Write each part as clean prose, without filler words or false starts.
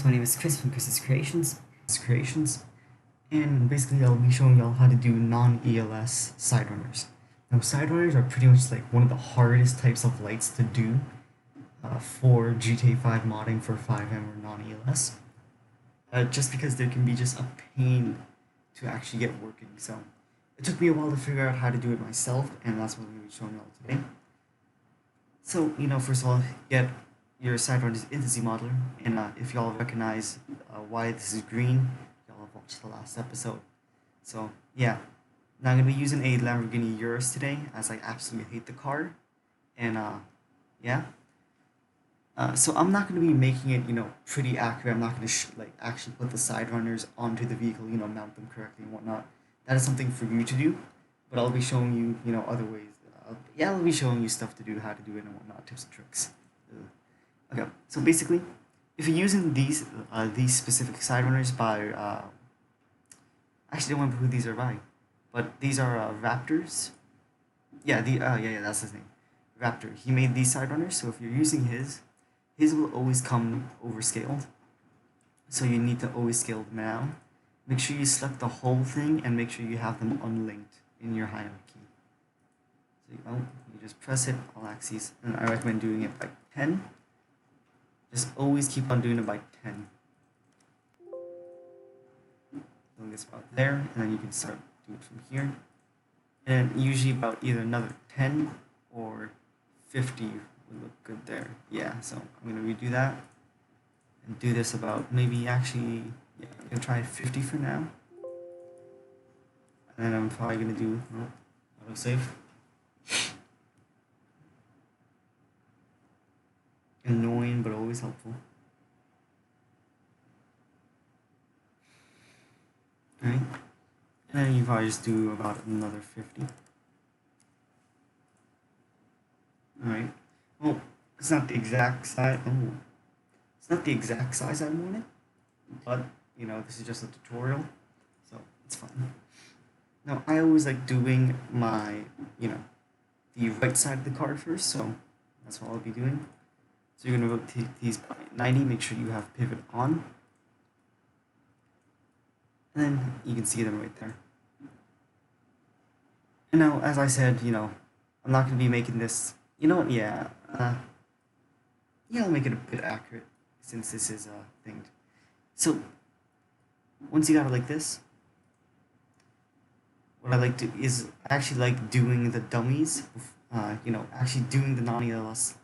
My name is Chris from Chris's Creations, and basically I'll be showing y'all how to do non-ELS siderunners. Now, siderunners are pretty much like one of the hardest types of lights to do for GTA 5 modding for 5M or non-ELS, just because there can be just a pain to actually get working. So it took me a while to figure out how to do it myself, and that's what I'm going to be showing y'all today. So, first of all, get your siderunners into ZModeler, and if y'all recognize why this is green, y'all have watched the last episode. So yeah, now I'm going to be using a Lamborghini Urus today, as I absolutely hate the car, and yeah. So I'm not going to be making it, pretty accurate. I'm not going to actually put the siderunners onto the vehicle, mount them correctly and whatnot. That is something for you to do, but I'll be showing you, other ways. I'll be showing you stuff to do, how to do it and whatnot, tips and tricks. Okay, so basically, if you're using these specific siderunners by, actually don't remember who these are by, but these are Raptors. Yeah, that's his name, Raptor. He made these siderunners, so if you're using his will always come overscaled. So you need to always scale them down. Make sure you select the whole thing and make sure you have them unlinked in your hierarchy. So you just press it all axes, and I recommend doing it by 10. Just always keep on doing it by 10. Doing this about there, and then you can start doing it from here. And usually about either another 10 or 50 would look good there. Yeah, so I'm going to redo that and do this about maybe actually, yeah, I'm going to try 50 for now. And then I'm probably going to do autosave. Annoying, but always helpful. Alright, and then you probably just do about another 50. Alright, well, it's not the exact size. It's not the exact size I wanted, but this is just a tutorial, so it's fine. Now, I always like doing my, the right side of the card first, so that's what I'll be doing. So you're going to rotate these by 90, make sure you have pivot on. And then you can see them right there. And now, as I said, I'm not going to be making this, yeah, I'll make it a bit accurate since this is a thing. So, once you got it like this, what I like to is I actually like doing the dummies, actually doing the non-ELS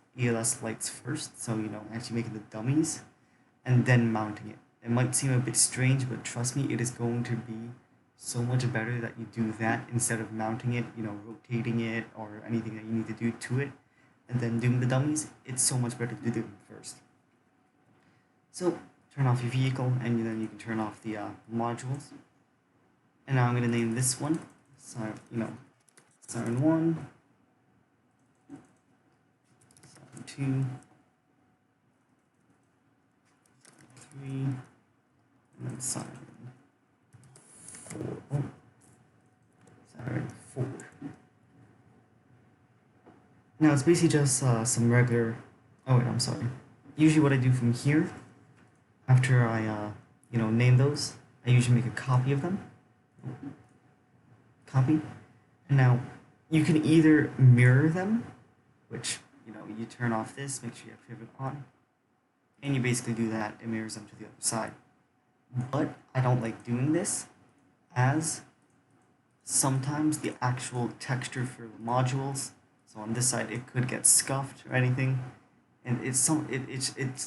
lights first, so actually making the dummies and then mounting it. It might seem a bit strange, but trust me, it is going to be so much better that you do that instead of mounting it, rotating it or anything that you need to do to it and then doing the dummies. It's so much better to do them first. So turn off your vehicle, and then you can turn off the modules. And now I'm going to name this one Siren 1, Siren 2, 3, and then Siren 4. Oh, Siren 4. Now it's basically just some regular. Oh wait, I'm sorry. Usually, what I do from here, after I name those, I usually make a copy of them. Copy, and now you can either mirror them, which you turn off this, make sure you have pivot on, and you basically do that. It mirrors them to the other side. But I don't like doing this, as sometimes the actual texture for the modules, so on this side it could get scuffed or anything, and it's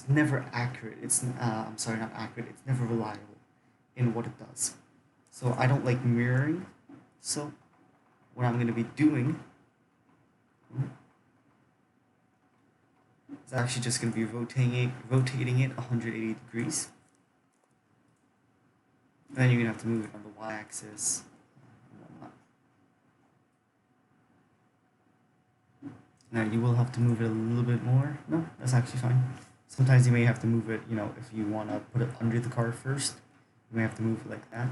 never accurate. It's I'm sorry, not accurate. It's never reliable in what it does. So I don't like mirroring. So what I'm going to be doing is actually just going to be rotating it 180 degrees. And then you're going to have to move it on the y-axis and whatnot. Now you will have to move it a little bit more. No, that's actually fine. Sometimes you may have to move it, if you want to put it under the car first, you may have to move it like that.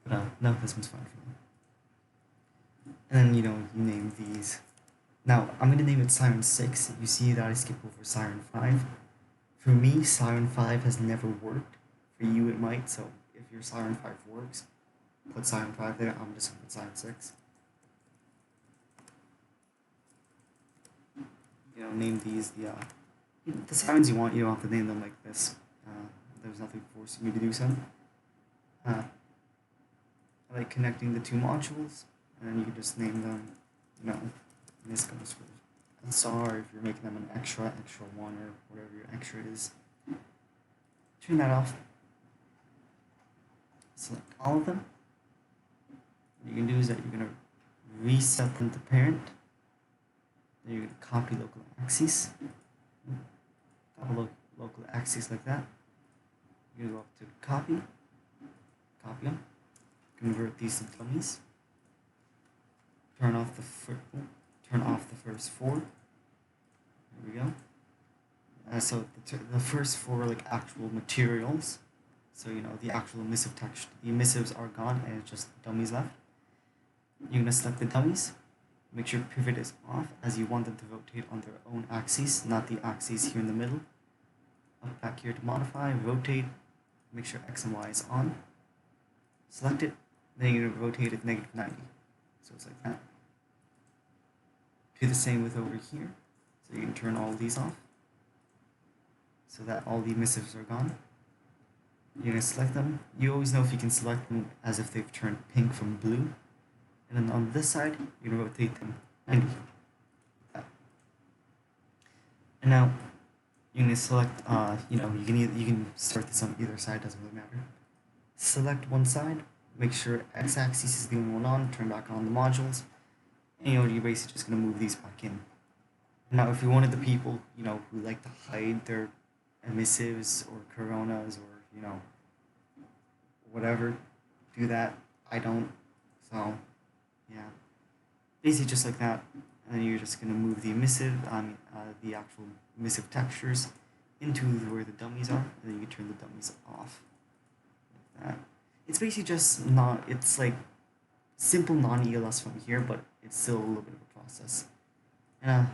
But no, this one's fine for me. And then, you name these. Now, I'm going to name it Siren 6. You see that I skip over Siren 5. For me, Siren 5 has never worked. For you, it might. So if your Siren 5 works, put Siren 5 there. I'm just going to put Siren 6. You know, name these the sirens you want. You don't have to name them like this. There's nothing forcing you to do so. I like connecting the two modules, and you can just name them, you know, this goes for SR if you're making them an extra 1, or whatever your extra is. Turn that off. Select all of them. What you can do is that you're going to reset them to parent. Then you're going to copy local axes. Copy local axes like that. You're going to go up to copy them, convert these to dummies. Turn off the first 4. There we go. So the first 4 are like actual materials. So you know the actual emissive text, the emissives are gone, and it's just dummies left. You're gonna select the dummies. Make sure pivot is off, as you want them to rotate on their own axes, not the axes here in the middle. Up back here to modify, rotate. Make sure X and Y is on. Select it. Then you're gonna rotate it -90. So it's like that. Do the same with over here. So you can turn all these off, so that all the emissives are gone. You're going to select them. You always know if you can select them as if they've turned pink from blue. And then on this side, you're going to rotate them 90. And now you're going to select, you can start this on either side, doesn't really matter. Select one side, make sure X-axis is the only one on, turn back on the modules, and you're basically just going to move these back in. Now, if you're one of the people, who like to hide their emissives or coronas or, whatever, do that. I don't. So, yeah. Basically just like that. And then you're just going to move the emissive, the actual emissive textures into where the dummies are. And then you can turn the dummies off. Like that. It's basically just it's like simple non-ELS from here, but it's still a little bit of a process. And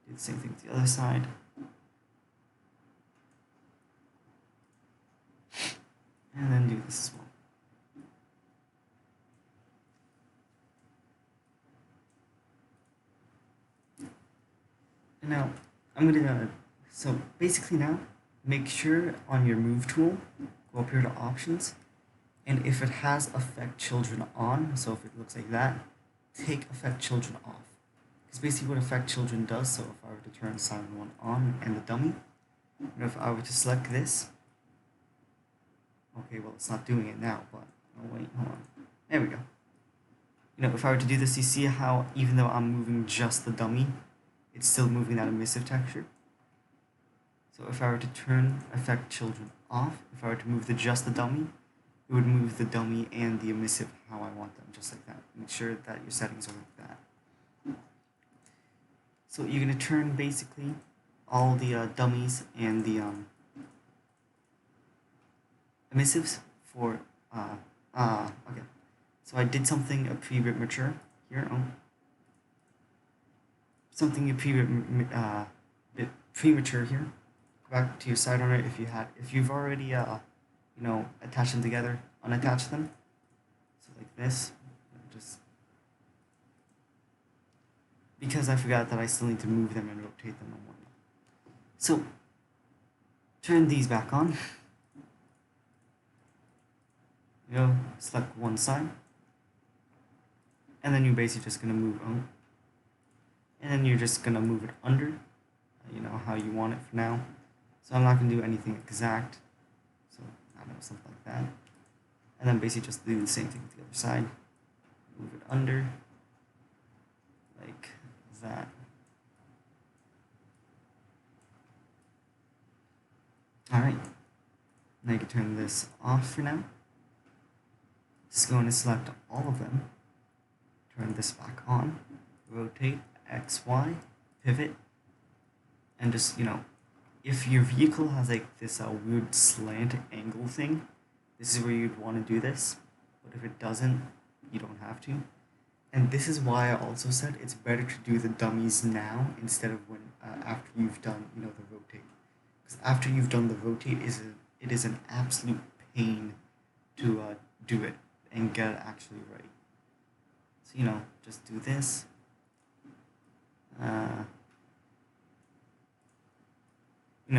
do the same thing with the other side. And then do this as well. And now, I'm going to, so basically now, make sure on your move tool, go up here to options, and if it has affect children on, so if it looks like that, take affect children off. Because basically what affect children does, so if I were to turn Siren 1 on and the dummy, if I were to select this, okay, well it's not doing it now, but, oh wait, hold on, there we go. If I were to do this, you see how even though I'm moving just the dummy, it's still moving that emissive texture. So if I were to turn affect children off, if I were to move just the dummy, it would move the dummy and the emissive how I want them, just like that. Make sure that your settings are like that. So you're going to turn basically all the dummies and the emissives for, okay. So I did something a pre-bit mature here. Something a bit premature here. Go back to your Siderunner if you've already attached them together, unattach them. So like this, just because I forgot that I still need to move them and rotate them and whatnot. So turn these back on. Select one side, and then you're basically just gonna move on. And then you're just going to move it under, how you want it for now. So I'm not going to do anything exact. So, I don't know, something like that. And then basically just do the same thing with the other side. Move it under, like that. Alright. Now you can turn this off for now. Just going to select all of them. Turn this back on. Rotate. X, Y, pivot, and just, if your vehicle has like this weird slant angle thing, this is where you'd want to do this, but if it doesn't, you don't have to. And this is why I also said it's better to do the dummies now instead of when after you've done, the rotate. Because after you've done the rotate, it is an absolute pain to do it and get it actually right. So just do this.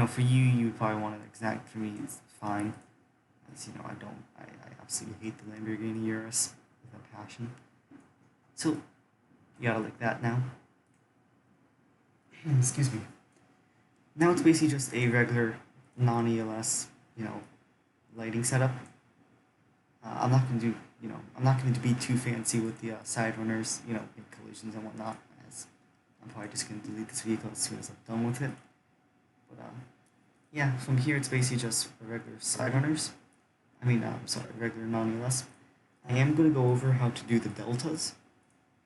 For you probably want it exact. For me, it's fine. As I absolutely hate the Lamborghini Urus with a passion. So you gotta like that now. Excuse me. Now it's basically just a regular non-ELS, lighting setup. I'm not going to be too fancy with the side runners, make collisions and whatnot. As I'm probably just going to delete this vehicle as soon as I'm done with it. But yeah, from here it's basically just regular side runners. Regular non-ELS. I am going to go over how to do the deltas,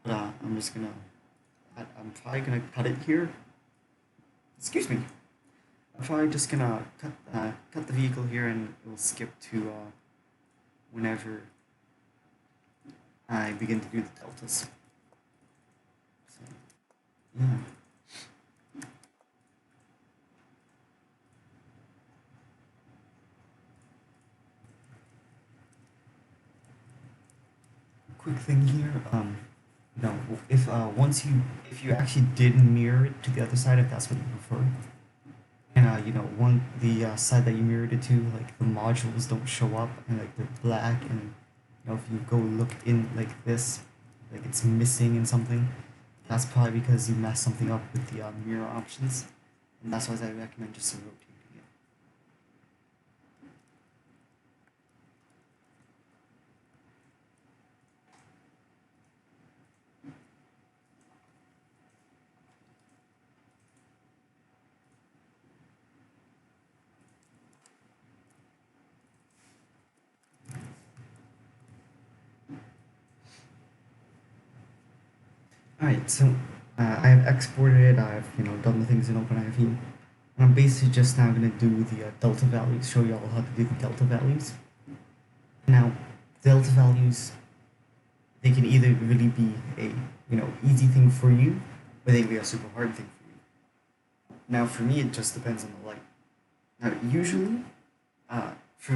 but I'm probably going to cut it here. Excuse me. I'm probably just going to cut the vehicle here, and it will skip to whenever I begin to do the deltas. So, yeah. Quick thing here, if you actually did mirror it to the other side, if that's what you prefer, and the side that you mirrored it to, like the modules don't show up and like they're black, and if you go look in like this, like it's missing in something, that's probably because you messed something up with the mirror options, and that's why I recommend just rotating it. Alright, so I have exported it, I've done the things in OpenIV, and I'm basically just now going to do the delta values, show you all how to do the delta values. Now, delta values, they can either really be a easy thing for you, or they can be a super hard thing for you. Now, for me, it just depends on the light. Now, usually, for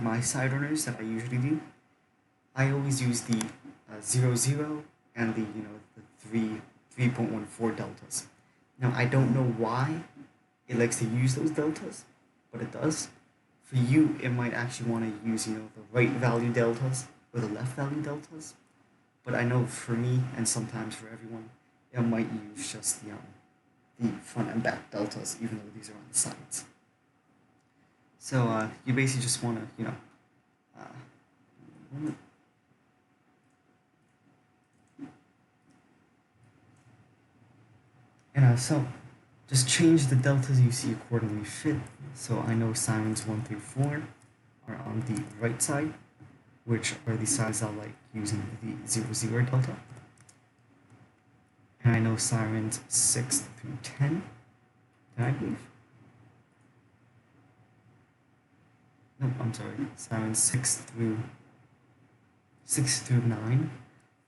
my side runners that I usually do, I always use the 0, and the 3.14 deltas. Now I don't know why it likes to use those deltas, but it does. For you, it might actually want to use the right value deltas or the left value deltas. But I know for me, and sometimes for everyone, it might use just the front and back deltas, even though these are on the sides. So you basically just want to so just change the deltas you see accordingly fit. So I know sirens 1 through 4 are on the right side, which are the sides I like using the 0 delta. And I know sirens 6 through 10, I believe. No, I'm sorry, sirens 6 through 9,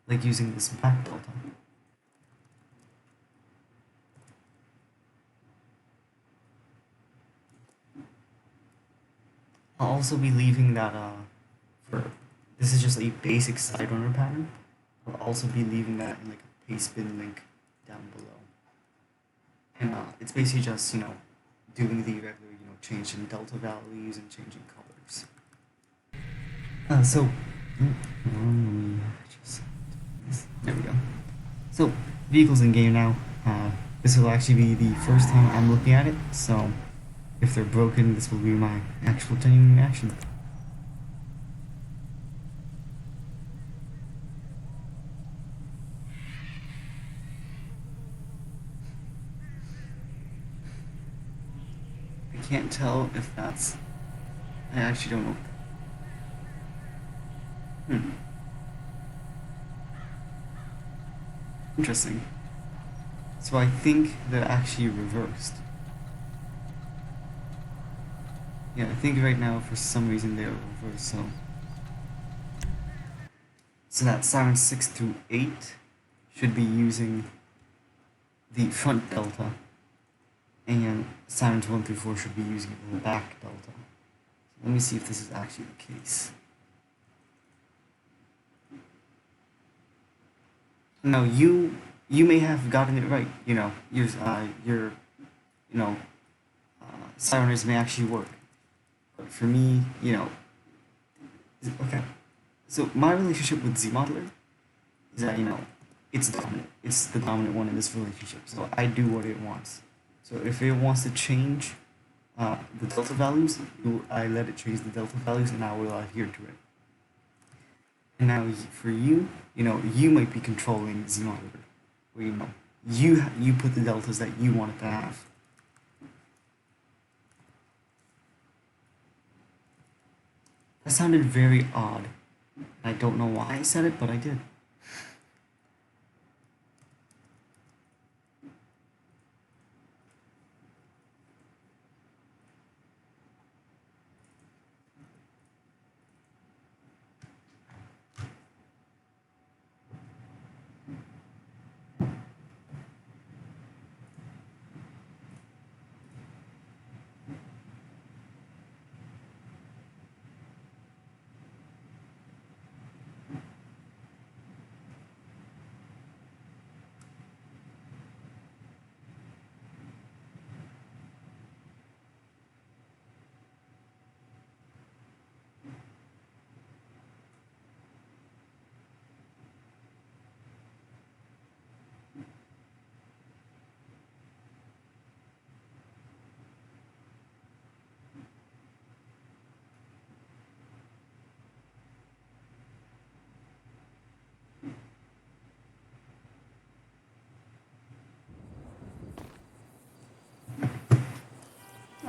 like using this black delta. I'll also be leaving that this is just a basic side runner pattern. I'll also be leaving that in like a Pastebin link down below. And it's basically just, doing the regular, changing delta values and changing colors. There we go. So, vehicles in game now. This will actually be the first time I'm looking at it, so if they're broken, this will be my actual genuine reaction. I can't tell if that's... I actually don't know. Interesting. So I think they're actually reversed. Yeah, I think right now, for some reason, they are reversed, so that siren 6 through 8 should be using the front delta. and Siderunners 1 through 4 should be using the back delta. Let me see if this is actually the case. Now you may have gotten it right. Your Siderunners may actually work, but for me, okay. So my relationship with ZModeler is that it's dominant. It's the dominant one in this relationship. So I do what it wants. So if it wants to change the delta values, I let it change the delta values, and I will adhere to it. And now for you, you might be controlling ZModeler, where you put the deltas that you want it to have. That sounded very odd. I don't know why I said it, but I did.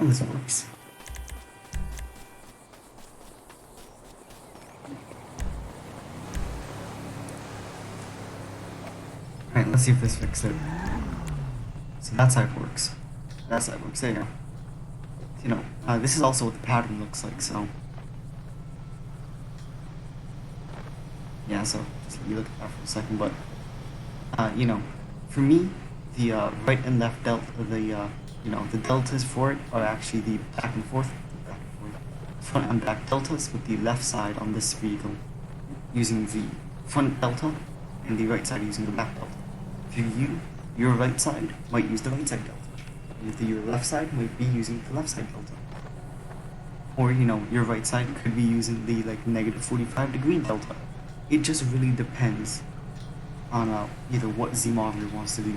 Oh, this works. Alright, let's see if this fixes it. So that's how it works. That's how it works. There you go. This is also what the pattern looks like, so. Yeah, so just let me look at that for a second, but, for me, the right and left delta, the deltas for it are actually the back and forth, front and back deltas, with the left side on this vehicle using the front delta and the right side using the back delta. For you, your right side might use the right side delta. Your left side might be using the left side delta. Or, your right side could be using the negative 45-degree delta. It just really depends on either what ZModeler wants to do.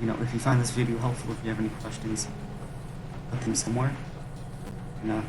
If you find this video helpful, if you have any questions, put them somewhere. And,